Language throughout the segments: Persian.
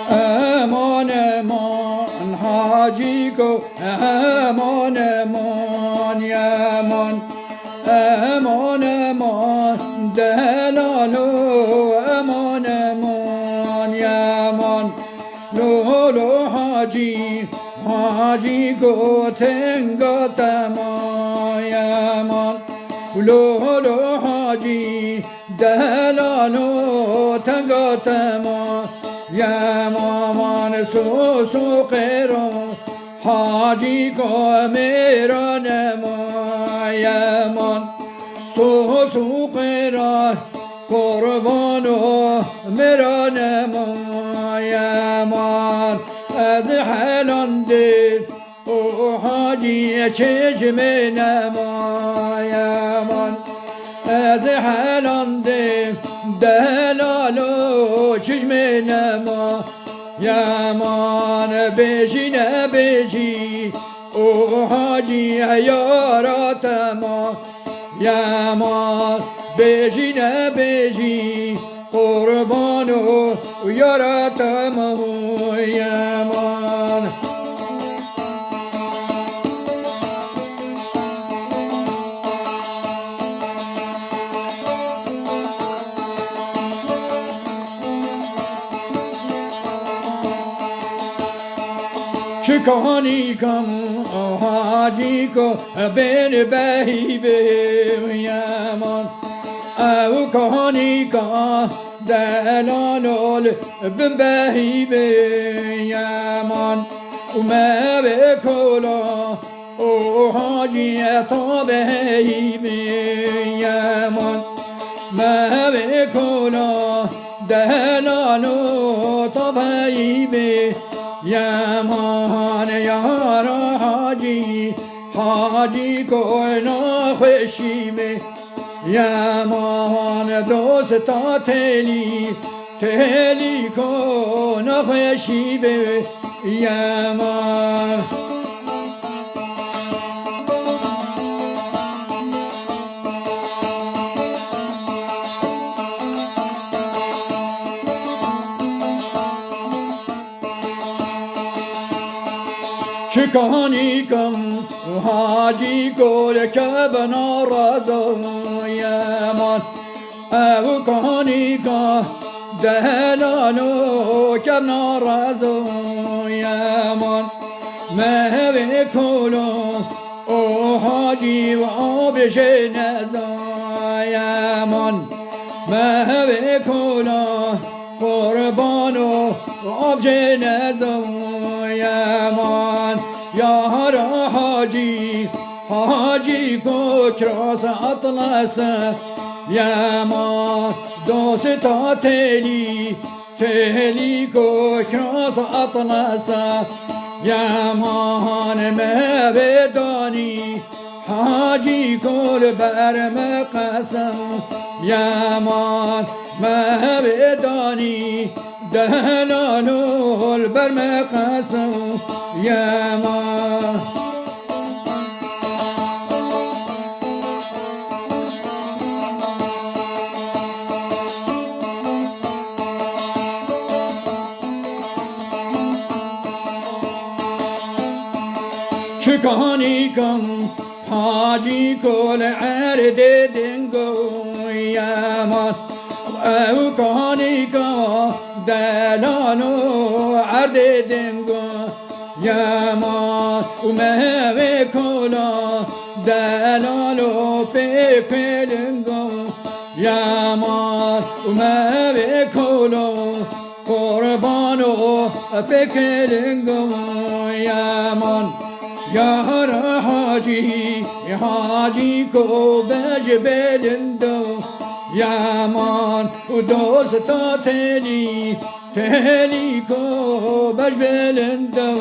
امان امان حاجی کو امان امان یمان امان امان دلالو امان امان یمان لولو حاجی حاجی کو تنگا تما یمان لولو حاجی دلالو تنگا تما یا مامان سو قیرو حاجی کو میرا نما یا مان سو قیرو قربانو میرا نما یا مان از حالان دل او حاجی چشم نما یا مان از حالان دل دلالو چشم نما یمان بیشی نبیشی او حاجی یارات ما یمان بیشی نبیشی قربانو یارات ما یمان شکانی کم حاجی کو بین بهی به یمان او کهانی کا دلالول بن بهی به یمان او به کلا او حاجی تا بهی به یمان به کلا دلالو تا بهی به یمان یارا حاجی حاجی کو نخوشی می یمان دوستا تلی کو نخوشی به یمان شکانی کم حاجی کو لکب نارضا یمان او کهانی کا دلالو کب نارضا یمان مهوی کلو او حاجی و آب جنزا یمان مهوی کلو قربانو آب جنزا یمان یارا حاجی حاجی کو کراس اطلس یمان دوستا تلی کو کراس اطلس یمان مبدانی حاجی کل برم قسم یمان مبدانی دلالو برم قسم یمان شکانی کم حاجی کل عرد دنگو یمان او کهانی کا دلالو عرد دنگو یمان او مهوی کلا دلالو پیپلنگو یمان او مهوی کلا قربانو پیپلنگو یمان یارا حاجی کو بجبلندو یمان و دوستا تلی کو بجبلندو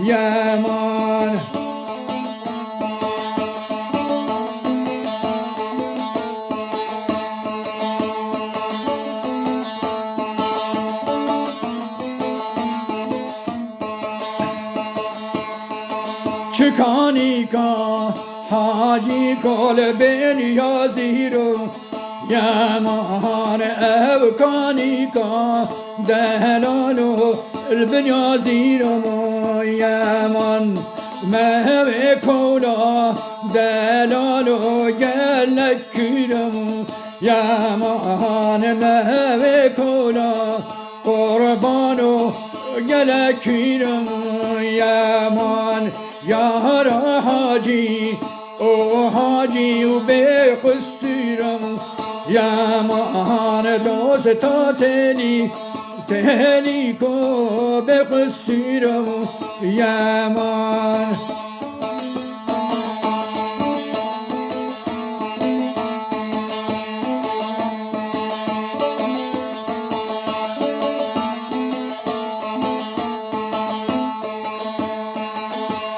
یمان چکانی کا حاجی کل بنیازی رو یمان او کانی کا دلالو البنیازی رو یمان مهوی کولا دلالو گلکی رو یمان مهوی کولا قربانو گلکی رو یمان یار حاجی او حاجی و بخستیرم یمان دوستا تلی کو بخستیرم یمان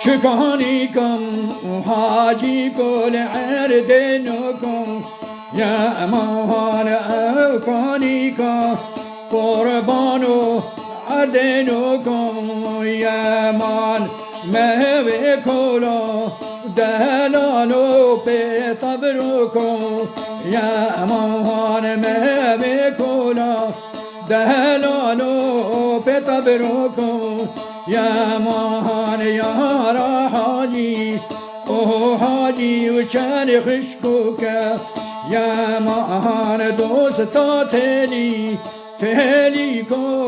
چکانی کم حاجی کل عردنو کم یمان او کانی کم قربانو عردنو کم یمان مهوی کلا دلالو پیتبرو کم یمان مهوی کلا دلالو پیتبرو کم یمان یارا حاجی او حاجی و چن خشکو که یمان دوستا تلی کو